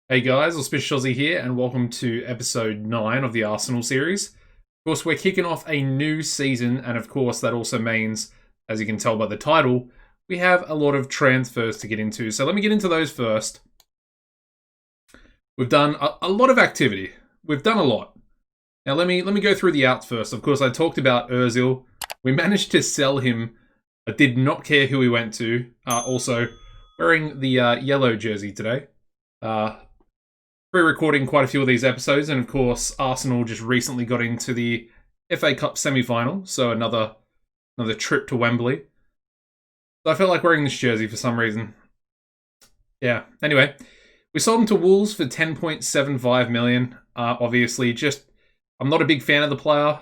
Hey guys, Auspicious Aussie here, and welcome to episode 9 of the Arsenal series. Of course, we're kicking off a new season, and of course, that also means, as you can tell by the title, we have a lot of transfers to get into. So let me get into those first. We've done a lot of activity. We've done a lot. Now let me go through the outs first. Of course, I talked about Ozil. We managed to sell him. I did not care who he went to. Also, wearing the yellow jersey today. Pre-recording quite a few of these episodes, and of course, Arsenal just recently got into the FA Cup semi-final, so another trip to Wembley. So I felt like wearing this jersey for some reason. Yeah. Anyway, we sold him to Wolves for 10.75 million. Obviously, I'm not a big fan of the player.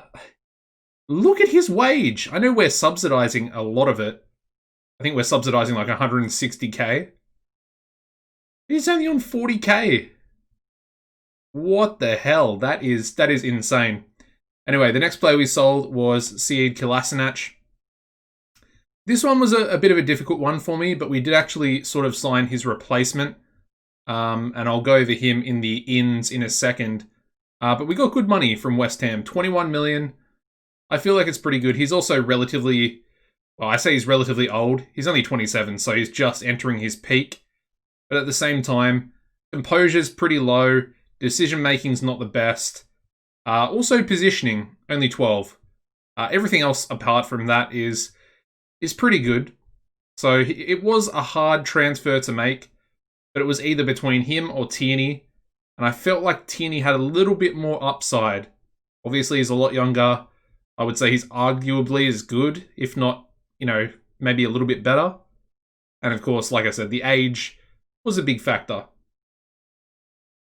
Look at his wage. I know we're subsidizing a lot of it. I think we're subsidizing like 160k. He's only on 40k. What the hell? That is insane. Anyway, the next player we sold was Sead Kolasinac. This one was a bit of a difficult one for me, but we did actually sort of sign his replacement. And I'll go over him in the ins in a second. But we got good money from West Ham. 21 million. I feel like it's pretty good. He's also relatively... Well, I say he's relatively old. He's only 27, so he's just entering his peak. But at the same time, composure's pretty low. Decision making's not the best. Also positioning, only 12. Everything else apart from that is pretty good. So it was a hard transfer to make, but it was either between him or Tierney, and I felt like Tierney had a little bit more upside. Obviously, he's a lot younger. I would say he's arguably as good, if not, maybe a little bit better. And of course, like I said, the age was a big factor.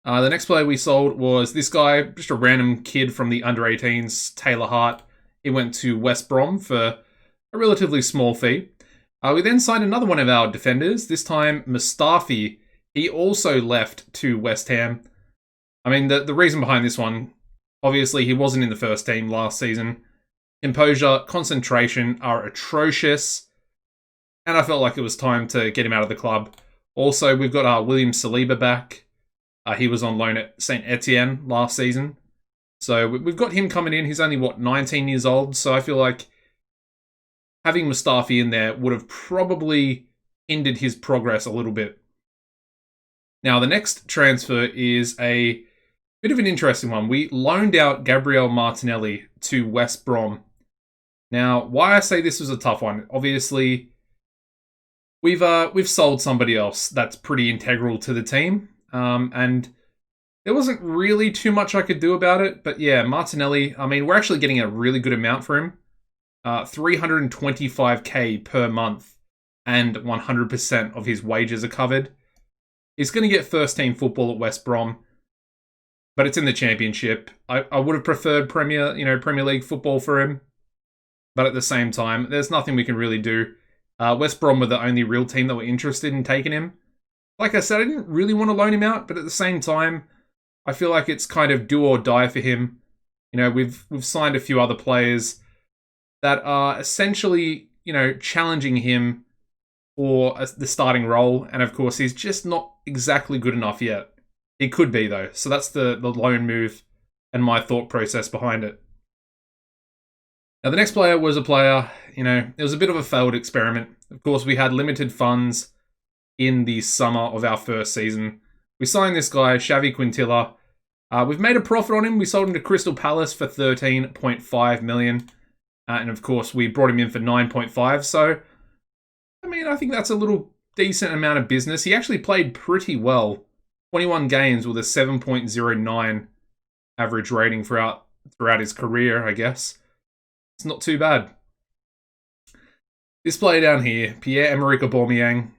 The next player we sold was this guy, just a random kid from the under-18s, Taylor Hart. He went to West Brom for a relatively small fee. We then signed another one of our defenders, this time Mustafi. He also left to West Ham. I mean, the reason behind this one, obviously he wasn't in the first team last season. Composure, concentration are atrocious. And I felt like it was time to get him out of the club. Also, we've got William Saliba back. He was on loan at St. Etienne last season. So we've got him coming in. He's only, 19 years old. So I feel like having Mustafi in there would have probably hindered his progress a little bit. Now, the next transfer is a bit of an interesting one. We loaned out Gabriel Martinelli to West Brom. Now, why I say this was a tough one, obviously, we've sold somebody else that's pretty integral to the team. And there wasn't really too much I could do about it. But yeah, Martinelli, I mean, we're actually getting a really good amount for him. 325k per month, and 100% of his wages are covered. He's going to get first team football at West Brom, but it's in the Championship. I would have preferred Premier League football for him. But at the same time, there's nothing we can really do. West Brom were the only real team that were interested in taking him. Like I said, I didn't really want to loan him out, but at the same time, I feel like it's kind of do or die for him. We've signed a few other players that are essentially, challenging him for the starting role, and of course, he's just not exactly good enough yet. He could be, though, so that's the loan move and my thought process behind it. Now, the next player was a player, it was a bit of a failed experiment. Of course, we had limited funds in the summer of our first season. We signed this guy, Xavi Quintilla. We've made a profit on him. We sold him to Crystal Palace for 13.5 million. And of course, we brought him in for 9.5. So, I mean, I think that's a little decent amount of business. He actually played pretty well. 21 games with a 7.09 average rating throughout his career, I guess. It's not too bad. This player down here, Pierre-Emerick Aubameyang,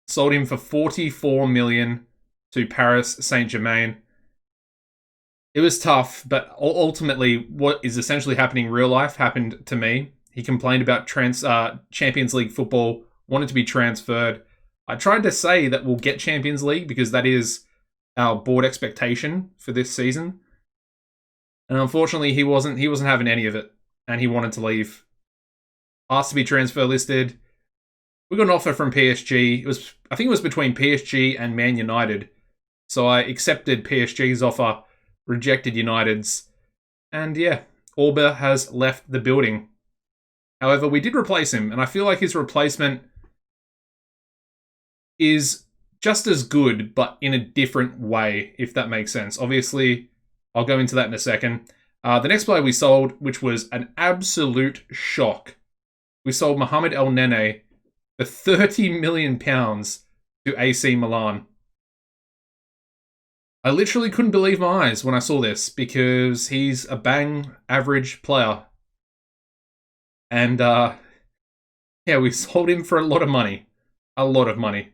sold him for 44 million to Paris Saint-Germain. It was tough, but ultimately what is essentially happening in real life happened to me. He complained about Champions League football, wanted to be transferred. I tried to say that we'll get Champions League because that is our board expectation for this season. And unfortunately, he wasn't having any of it, and he wanted to leave. Asked to be transfer listed. We got an offer from PSG. I think it was between PSG and Man United. So I accepted PSG's offer, rejected United's, and yeah, Auba has left the building. However, we did replace him, and I feel like his replacement is just as good, but in a different way, if that makes sense. Obviously, I'll go into that in a second. The next player we sold, which was an absolute shock, we sold Mohamed El Nene for £30 million to AC Milan. I literally couldn't believe my eyes when I saw this, because he's a bang average player. And yeah, we sold him for a lot of money. A lot of money.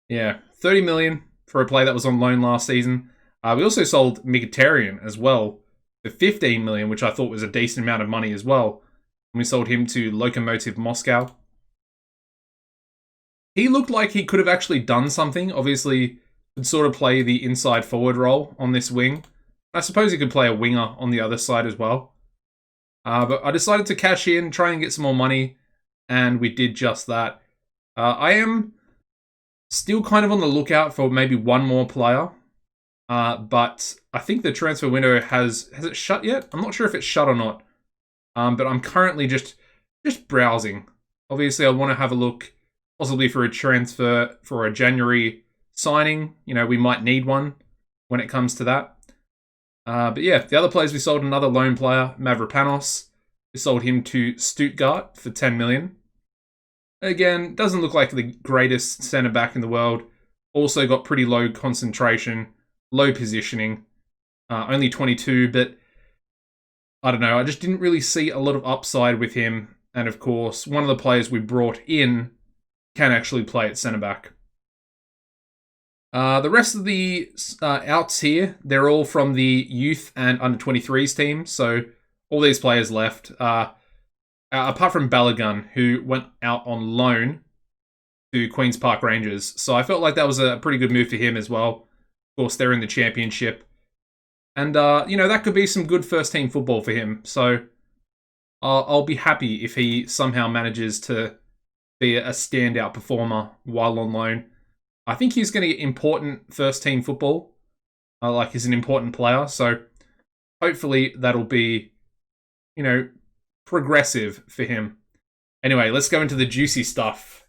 Yeah, 30 million for a player that was on loan last season. We also sold Mkhitaryan as well for 15 million, which I thought was a decent amount of money as well. And we sold him to Lokomotiv Moscow. He looked like he could have actually done something. Obviously, could sort of play the inside forward role on this wing. I suppose he could play a winger on the other side as well. But I decided to cash in, try and get some more money, and we did just that. I am still kind of on the lookout for maybe one more player, but I think the transfer window has it shut yet? I'm not sure if it's shut or not, but I'm currently just browsing. Obviously, I want to have a look, possibly for a transfer for a January signing. You know, we might need one when it comes to that. But yeah, the other players we sold, another loan player, Mavropanos. We sold him to Stuttgart for 10 million. Again, doesn't look like the greatest centre-back in the world. Also got pretty low concentration, low positioning. Only 22, but I don't know. I just didn't really see a lot of upside with him. And of course, one of the players we brought in can actually play at centre-back. The rest of the outs here, they're all from the youth and under-23s team. So all these players left. Apart from Balogun, who went out on loan to Queen's Park Rangers. So I felt like that was a pretty good move for him as well. Of course, they're in the championship. And, you know, that could be some good first-team football for him. So I'll be happy if he somehow manages to be a standout performer while on loan. I think he's going to get important first-team football. Like, he's an important player. So hopefully that'll be, you know, progressive for him. Anyway, let's go into the juicy stuff.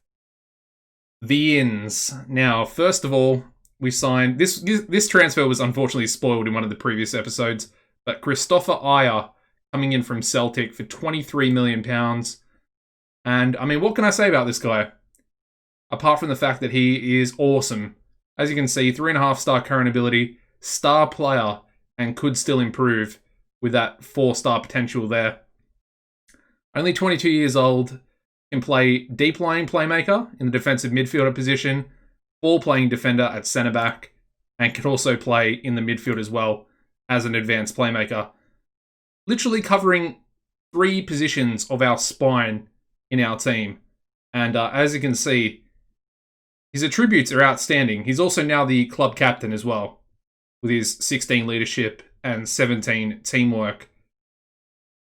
The ins. Now, first of all, we signed... This transfer was unfortunately spoiled in one of the previous episodes, but Christopher Ajer coming in from Celtic for £23 million. And, I mean, what can I say about this guy? Apart from the fact that he is awesome. As you can see, 3.5-star current ability, star player, and could still improve with that 4-star potential there. Only 22 years old, can play deep lying playmaker in the defensive midfielder position, ball playing defender at centre back, and can also play in the midfield as well as an advanced playmaker. Literally covering 3 positions of our spine in our team. And as you can see, his attributes are outstanding. He's also now the club captain as well, with his 16 leadership and 17 teamwork.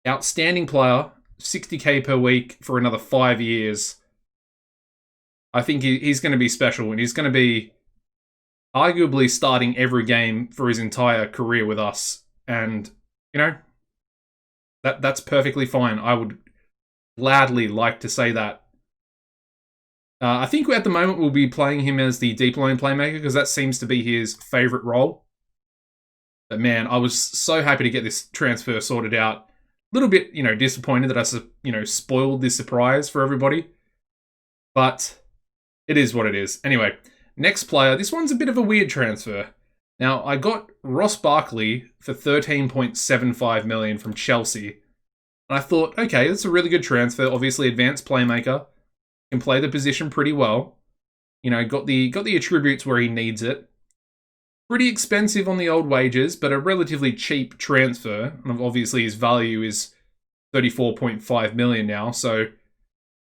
Outstanding player, 60k per week for another 5 years. I think he's going to be special, and he's going to be arguably starting every game for his entire career with us. And, you know, that's perfectly fine. I would gladly like to say that. I think at the moment we'll be playing him as the deep line playmaker because that seems to be his favourite role. But man, I was so happy to get this transfer sorted out. A little bit, you know, disappointed that I, you know, spoiled this surprise for everybody. But it is what it is. Anyway, next player. This one's a bit of a weird transfer. Now, I got Ross Barkley for $13.75 million from Chelsea. And I thought, okay, that's a really good transfer. Obviously, advanced playmaker. Can play the position pretty well. You know, got the attributes where he needs it. Pretty expensive on the old wages, but a relatively cheap transfer. And obviously his value is $34.5 million now, so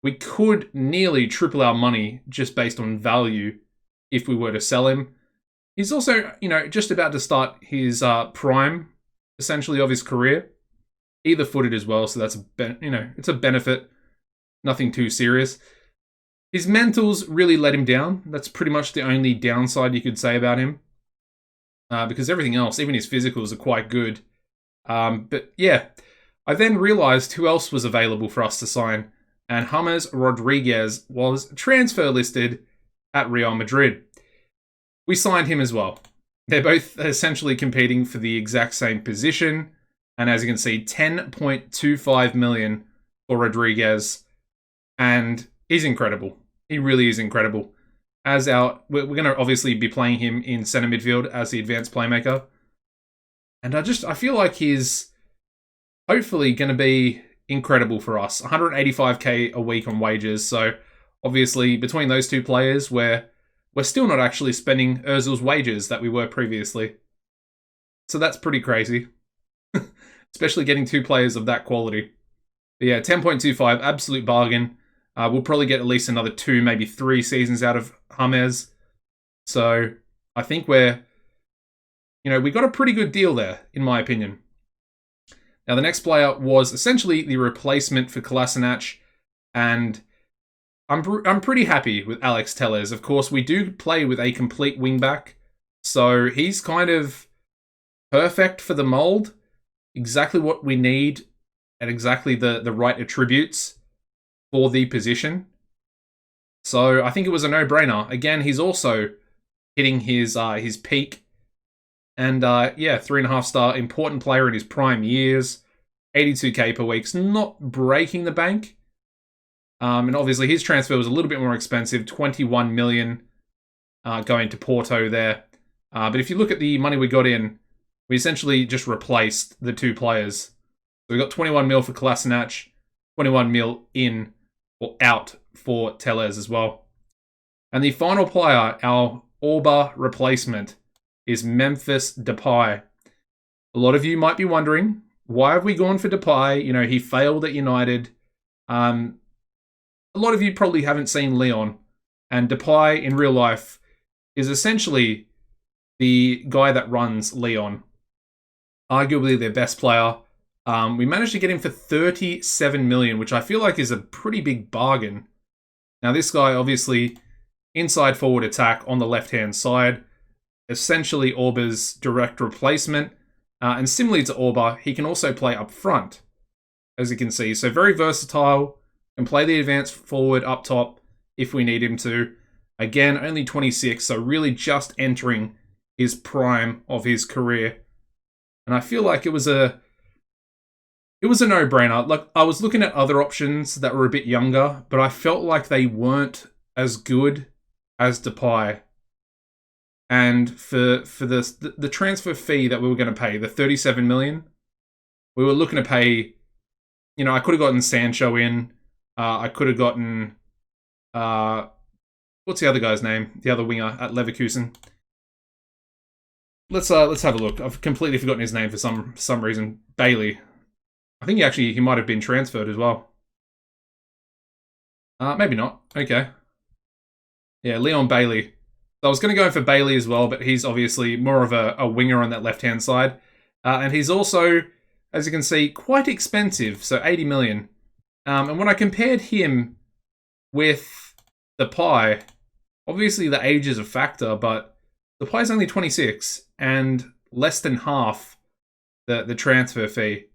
we could nearly triple our money just based on value if we were to sell him. He's also, you know, just about to start his prime, essentially, of his career. Either footed as well, so that's it's a benefit. Nothing too serious. His mentals really let him down. That's pretty much the only downside you could say about him. because everything else, even his physicals, are quite good. But yeah, I then realised who else was available for us to sign, and James Rodriguez was transfer listed at Real Madrid. We signed him as well. They're both essentially competing for the exact same position, and as you can see, 10.25 million for Rodriguez, and he's incredible. He really is incredible. We're going to obviously be playing him in centre midfield as the advanced playmaker, and I feel like he's hopefully going to be incredible for us. 185k a week on wages, so obviously between those two players, we're still not actually spending Ozil's wages that we were previously. So that's pretty crazy. Especially getting two players of that quality. But yeah, 10.25, absolute bargain. We'll probably get at least another 2, maybe 3 seasons out of James. So I think we got a pretty good deal there, in my opinion. Now, the next player was essentially the replacement for Kolasinac, and I'm pretty happy with Alex Telles. Of course, we do play with a complete wingback, so he's kind of perfect for the mold. Exactly what we need, and exactly the right attributes for the position. So I think it was a no-brainer. Again, he's also hitting his peak. And 3.5-star, important player in his prime years. 82k per week's not breaking the bank. And obviously his transfer was a little bit more expensive, 21 million going to Porto there. But if you look at the money we got in, we essentially just replaced the two players. So we got 21 mil for Kolasinac, 21 mil in or out for Telles as well. And the final player, our Auba replacement, is Memphis Depay. A lot of you might be wondering, why have we gone for Depay? He failed at United. A lot of you probably haven't seen Lyon. And Depay, in real life, is essentially the guy that runs Lyon. Arguably their best player. We managed to get him for 37 million, which I feel like is a pretty big bargain. Now, this guy, obviously, inside forward attack on the left-hand side. Essentially Auba's direct replacement. And similarly to Auba, he can also play up front, as you can see. So very versatile. Can play the advanced forward up top if we need him to. Again, only 26, so really just entering his prime of his career. And I feel like it was a no-brainer. Like, I was looking at other options that were a bit younger, but I felt like they weren't as good as Depay. And for the transfer fee that we were going to pay, the 37 million, we were looking to pay, I could have gotten Sancho in. I could have gotten, what's the other guy's name? The other winger at Leverkusen. Let's have a look. I've completely forgotten his name for some reason. Bailey. I think he might have been transferred as well. Maybe not. Okay. Yeah, Leon Bailey. So I was going to go for Bailey as well, but he's obviously more of a winger on that left-hand side. And he's also, as you can see, quite expensive, so 80 million. And when I compared him with Depay, obviously the age is a factor, but Depay's only 26 and less than half the transfer fee.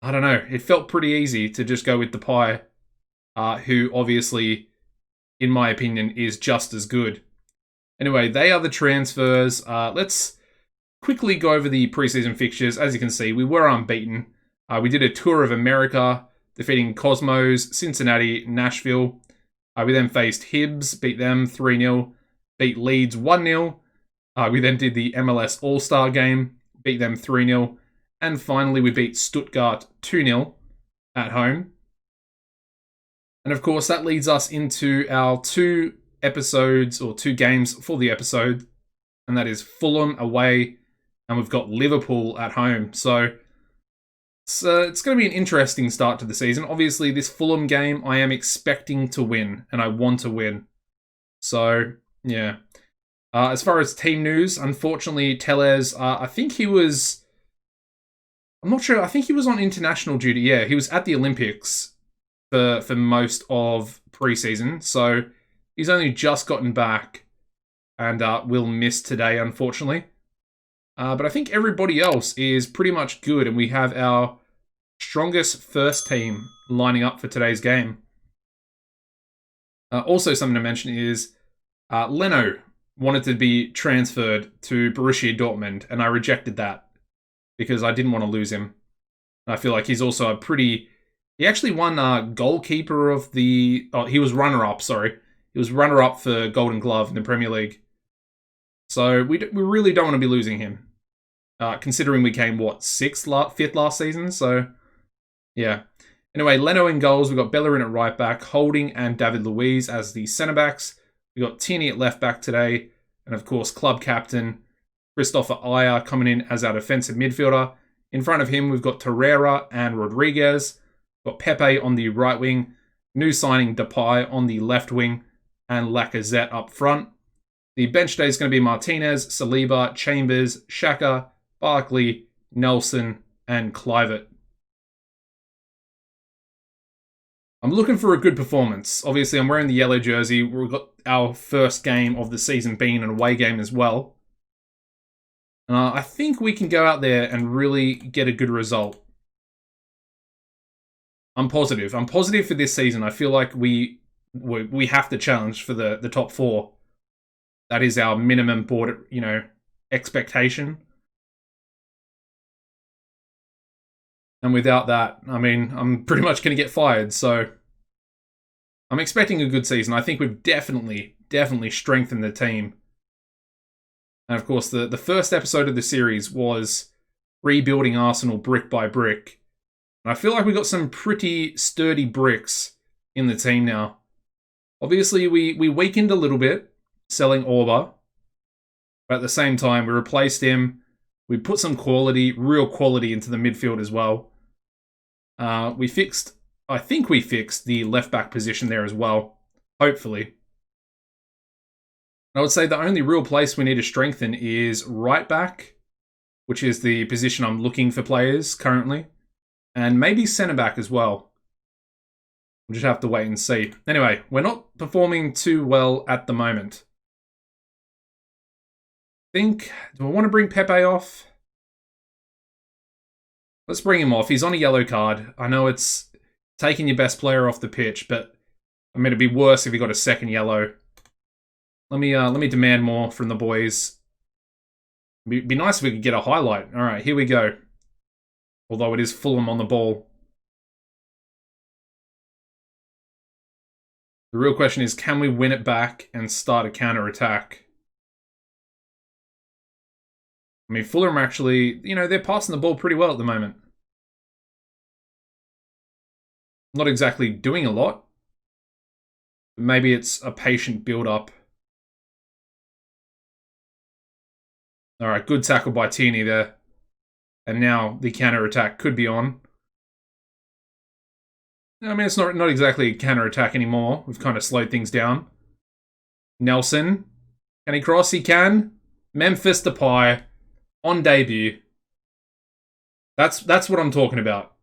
I don't know. It felt pretty easy to just go with Depay, who obviously, in my opinion, is just as good. Anyway, they are the transfers. Let's quickly go over the preseason fixtures. As you can see, we were unbeaten. We did a tour of America, defeating Cosmos, Cincinnati, Nashville. We then faced Hibs, beat them 3-0, beat Leeds 1-0. We then did the MLS All-Star game, beat them 3-0. And finally, we beat Stuttgart 2-0 at home. And of course, that leads us into our 2 episodes, or 2 games for the episode. And that is Fulham away, and we've got Liverpool at home. So it's going to be an interesting start to the season. Obviously, this Fulham game, I am expecting to win, and I want to win. So, yeah. As far as team news, unfortunately, Telles, I think he was... I'm not sure. I think he was on international duty. Yeah, he was at the Olympics for most of preseason. So he's only just gotten back. and will miss today, unfortunately. But I think everybody else is pretty much good, and we have our strongest first team lining up for today's game. Also, something to mention is Leno wanted to be transferred to Borussia Dortmund, and I rejected that because I didn't want to lose him. I feel like he's also a pretty... He actually won goalkeeper of the... Oh, he was runner-up, sorry. He was runner-up for Golden Glove in the Premier League. So we really don't want to be losing him. Considering we came, what, fifth last season? So, yeah. Anyway, Leno in goals. We've got Bellerin at right back, Holding and David Luiz as the centre-backs. We've got Tierney at left back today. And, of course, club captain Christopher Ajer coming in as our defensive midfielder. In front of him, we've got Torreira and Rodriguez. We've got Pepe on the right wing. New signing Depay on the left wing. And Lacazette up front. The bench day is going to be Martinez, Saliba, Chambers, Xhaka, Barkley, Nelson, and Kluivert. I'm looking for a good performance. Obviously, I'm wearing the yellow jersey. We've got our first game of the season being an away game as well. I think we can go out there and really get a good result. I'm positive. I'm positive for this season. I feel like we have to challenge for the top 4. That is our minimum board, expectation. And without that, I mean, I'm pretty much going to get fired. So I'm expecting a good season. I think we've definitely strengthened the team. And of course, the first episode of the series was rebuilding Arsenal brick by brick. And I feel like we got some pretty sturdy bricks in the team now. Obviously, we weakened a little bit, selling Auba. But at the same time, we replaced him. We put some real quality into the midfield as well. I think we fixed the left-back position there as well. Hopefully. I would say the only real place we need to strengthen is right-back, which is the position I'm looking for players currently. And maybe centre-back as well. We'll just have to wait and see. Anyway, we're not performing too well at the moment. Do I want to bring Pepe off? Let's bring him off. He's on a yellow card. I know it's taking your best player off the pitch, but I mean, it'd be worse if he got a second yellow. Let me demand more from the boys. Be nice if we could get a highlight. All right, here we go. Although it is Fulham on the ball. The real question is, can we win it back and start a counter-attack? I mean, Fulham actually, they're passing the ball pretty well at the moment. Not exactly doing a lot. But maybe it's a patient build-up. Alright, good tackle by Tierney there. And now the counter-attack could be on. I mean, it's not exactly a counter-attack anymore. We've kind of slowed things down. Nelson. Can he cross? He can. Memphis Depay. On debut. That's what I'm talking about.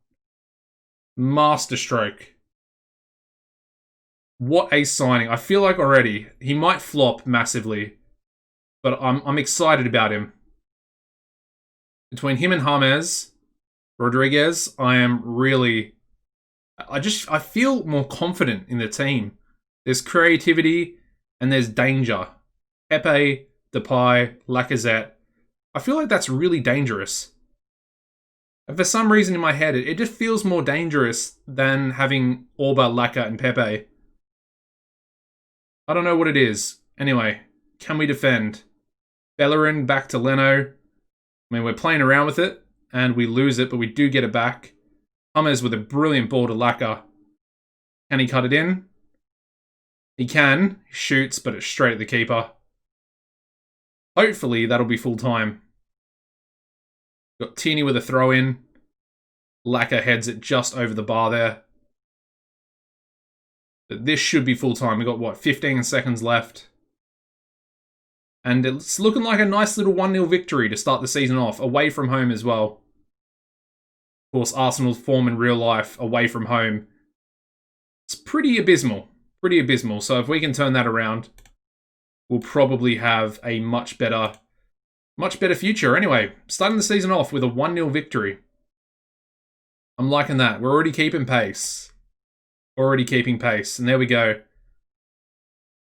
Masterstroke. What a signing. I feel like already he might flop massively, but I'm excited about him. Between him and James Rodriguez, I am really... I feel more confident in the team. There's creativity and there's danger. Pepe, Depay, Lacazette. I feel like that's really dangerous. And for some reason in my head, it just feels more dangerous than having Auba, Laka, and Pepe. I don't know what it is. Anyway, can we defend? Bellerin back to Leno. I mean, we're playing around with it, and we lose it, but we do get it back. James with a brilliant ball to Laka. Can he cut it in? He can. He shoots, but it's straight at the keeper. Hopefully, that'll be full time. Got Tierney with a throw-in. Laka heads it just over the bar there. But this should be full time. We've got, what, 15 seconds left. And it's looking like a nice little 1-0 victory to start the season off, away from home as well. Of course, Arsenal's form in real life, away from home, it's pretty abysmal. Pretty abysmal. So if we can turn that around, will probably have a much better future. Anyway, starting the season off with a 1-0 victory. I'm liking that. We're already keeping pace. And there we go. Of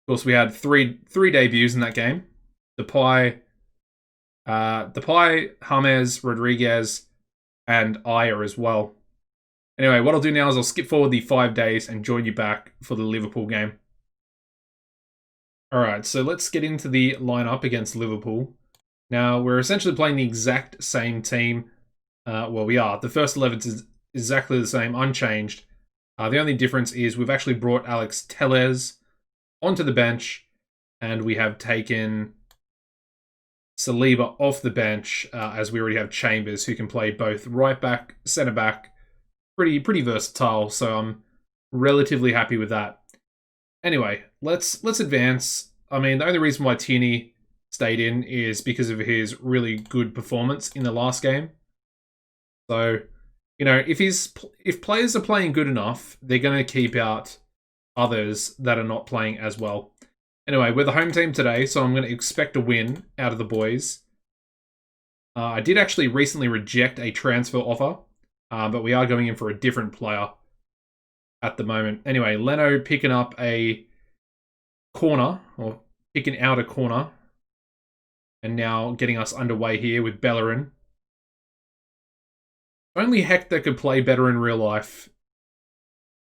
course, we had three debuts in that game. Depay, James, Rodriguez, and Ayer as well. Anyway, what I'll do now is I'll skip forward the 5 days and join you back for the Liverpool game. Alright, so let's get into the lineup against Liverpool. Now, we're essentially playing the exact same team. Well, we are. The first 11 is exactly the same, unchanged. The only difference is we've actually brought Alex Telles onto the bench, and we have taken Saliba off the bench, as we already have Chambers, who can play both right back, centre back. Pretty versatile, so I'm relatively happy with that. Anyway, let's advance. I mean, the only reason why Tierney stayed in is because of his really good performance in the last game. So, you know, if players are playing good enough, they're going to keep out others that are not playing as well. Anyway, we're the home team today, so I'm going to expect a win out of the boys. I did actually recently reject a transfer offer, but we are going in for a different player at the moment. Anyway, Leno picking up a corner, or picking out a corner, and now getting us underway here with Bellerin. Only Hector could play better in real life.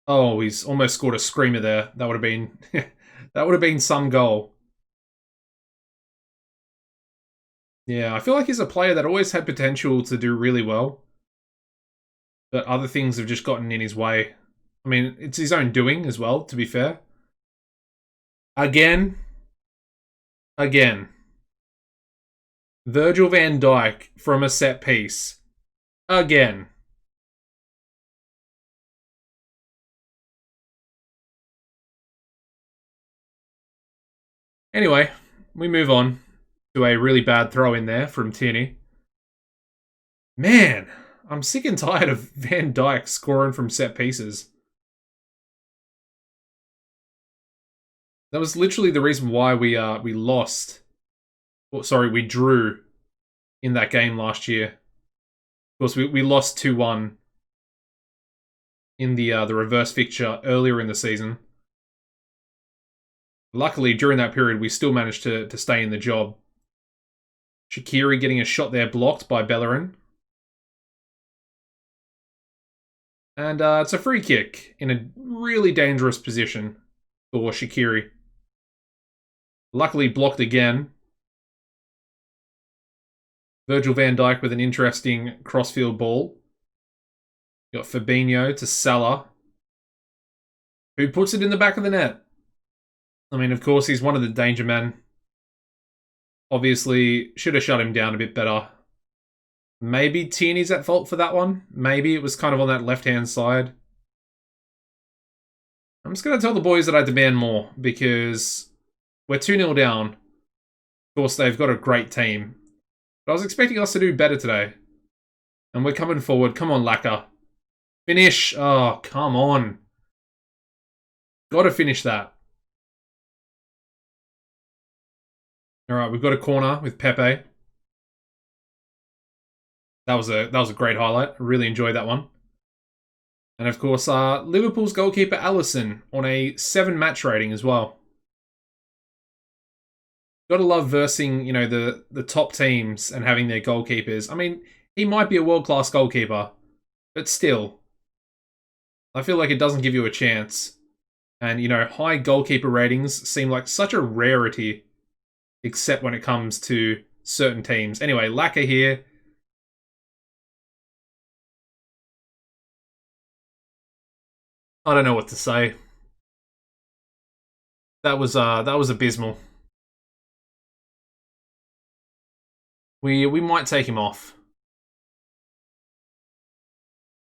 Oh, he's almost scored a screamer there. That would have been that would have been some goal. Yeah, I feel like he's a player that always had potential to do really well, but other things have just gotten in his way. I mean, it's his own doing as well, to be fair. Again. Virgil van Dijk from a set piece. Again. Anyway, we move on to a really bad throw in there from Tierney. Man, I'm sick and tired of Van Dijk scoring from set pieces. That was literally the reason why we lost. Well, sorry, we drew in that game last year. Of course, we lost 2-1 in the reverse fixture earlier in the season. Luckily, during that period, we still managed to stay in the job. Shaqiri getting a shot there blocked by Bellerin. And it's a free kick in a really dangerous position for Shaqiri. Luckily blocked again. Virgil van Dijk with an interesting crossfield ball. You got Fabinho to Salah, who puts it in the back of the net. I mean, of course, he's one of the danger men. Obviously, should have shut him down a bit better. Maybe Tierney's at fault for that one. Maybe it was kind of on that left-hand side. I'm just going to tell the boys that I demand more, because we're 2-0 down. Of course, they've got a great team. But I was expecting us to do better today. And we're coming forward. Come on, Laka. Finish. Oh, come on. Got to finish that. All right, we've got a corner with Pepe. That was a great highlight. I really enjoyed that one. And of course, Liverpool's goalkeeper Alisson on a 7 match rating as well. Gotta love versing, you know, the top teams and having their goalkeepers. I mean, he might be a world-class goalkeeper, but still, I feel like it doesn't give you a chance. And, you know, high goalkeeper ratings seem like such a rarity, except when it comes to certain teams. Anyway, Laka here. I don't know what to say. That was abysmal. We might take him off.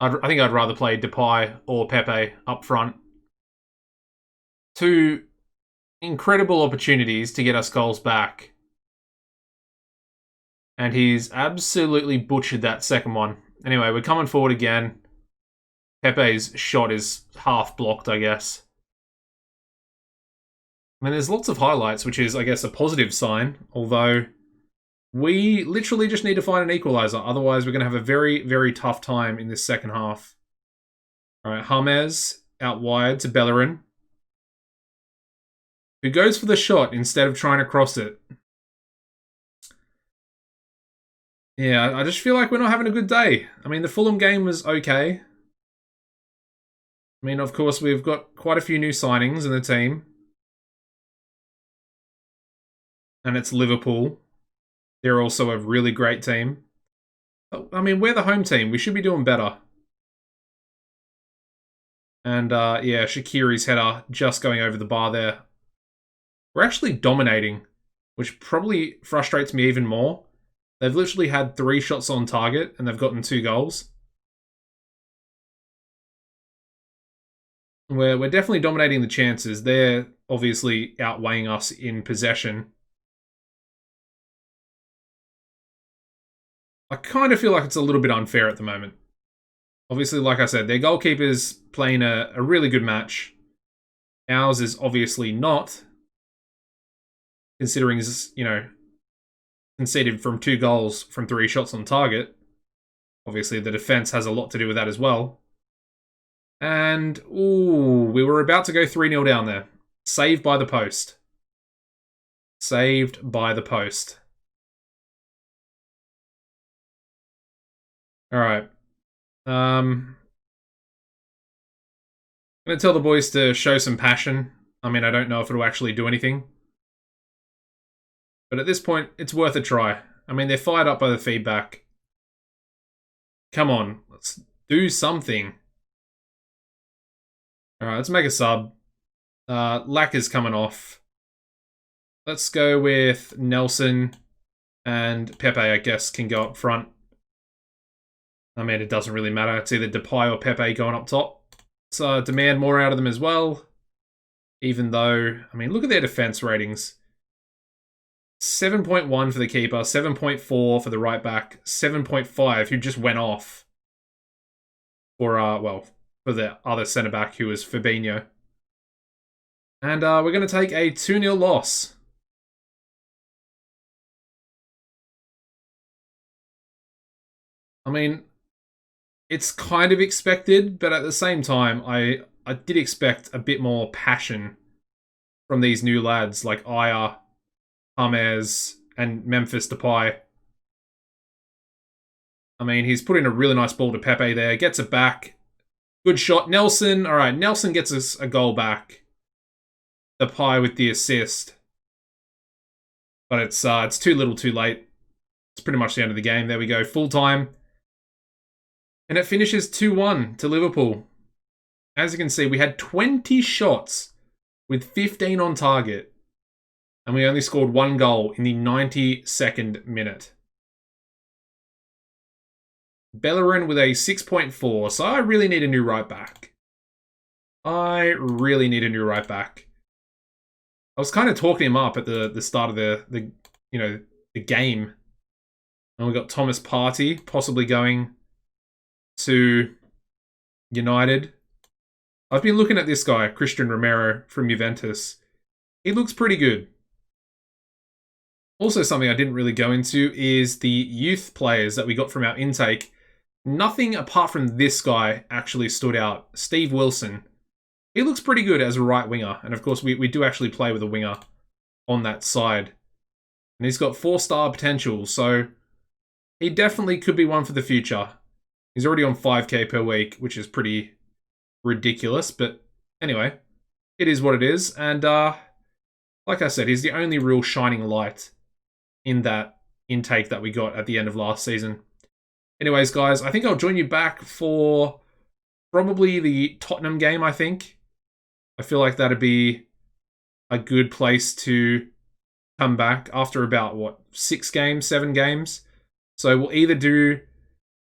I think I'd rather play Depay or Pepe up front. 2 incredible opportunities to get us goals back. And he's absolutely butchered that second one. Anyway, we're coming forward again. Pepe's shot is half blocked, I guess. I mean, there's lots of highlights, which is, I guess, a positive sign, although we literally just need to find an equaliser. Otherwise, we're going to have a very, very tough time in this second half. All right, James out wide to Bellerin, who goes for the shot instead of trying to cross it. Yeah, I just feel like we're not having a good day. I mean, the Fulham game was okay. I mean, of course, we've got quite a few new signings in the team. And it's Liverpool. They're also a really great team. I mean, we're the home team. We should be doing better. And, yeah, Shaqiri's header just going over the bar there. We're actually dominating, which probably frustrates me even more. They've literally had 3 shots on target, and they've gotten 2 goals. We're definitely dominating the chances. They're obviously outweighing us in possession. I kind of feel like it's a little bit unfair at the moment. Obviously, like I said, their goalkeeper's playing a really good match. Ours is obviously not, considering he's, conceded from 2 goals from 3 shots on target. Obviously, the defense has a lot to do with that as well. And, ooh, we were about to go 3-0 down there. Saved by the post. Saved by the post. Alright. I'm going to tell the boys to show some passion. I mean, I don't know if it'll actually do anything. But at this point, it's worth a try. I mean, they're fired up by the feedback. Come on, let's do something. Alright, let's make a sub. Lack is coming off. Let's go with Nelson, and Pepe, I guess, can go up front. I mean, it doesn't really matter. It's either Depay or Pepe going up top. So demand more out of them as well. Even though, I mean, look at their defense ratings. 7.1 for the keeper, 7.4 for the right back, 7.5 who just went off for, for the other centre back who was Fabinho. And we're going to take a 2-0 loss. I mean, it's kind of expected, but at the same time, I did expect a bit more passion from these new lads like Aya, James, and Memphis Depay. I mean, he's put in a really nice ball to Pepe there. Gets it back. Good shot. Nelson. All right, Nelson gets us a goal back. Depay with the assist. But it's too little too late. It's pretty much the end of the game. There we go. Full time. And it finishes 2-1 to Liverpool. As you can see, we had 20 shots with 15 on target. And we only scored 1 goal in the 92nd minute. Bellerin with a 6.4. So I really need a new right back. I was kind of talking him up at the start of the game. And we got Thomas Partey possibly going to United. I've been looking at this guy, Christian Romero from Juventus. He looks pretty good. Also, something I didn't really go into is the youth players that we got from our intake. Nothing apart from this guy actually stood out. Steve Wilson. He looks pretty good as a right winger. And of course, we do actually play with a winger on that side. And he's got 4-star potential, so he definitely could be one for the future. He's already on 5k per week, which is pretty ridiculous. But anyway, it is what it is. And like I said, he's the only real shining light in that intake that we got at the end of last season. Anyways, guys, I think I'll join you back for probably the Tottenham game, I think. I feel like that'd be a good place to come back after about, 6 games, 7 games? So we'll either do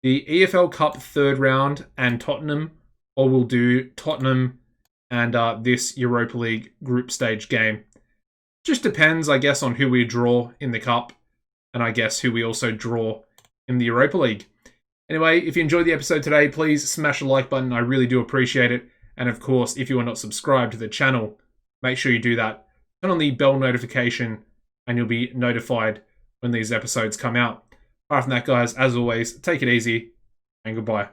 the EFL Cup 3rd round and Tottenham, or we'll do Tottenham and this Europa League group stage game. Just depends, I guess, on who we draw in the Cup, and I guess who we also draw in the Europa League. Anyway, if you enjoyed the episode today, please smash the like button. I really do appreciate it. And of course, if you are not subscribed to the channel, make sure you do that turn on the bell notification, and you'll be notified when these episodes come out. Apart from that, guys, as always, take it easy, and goodbye.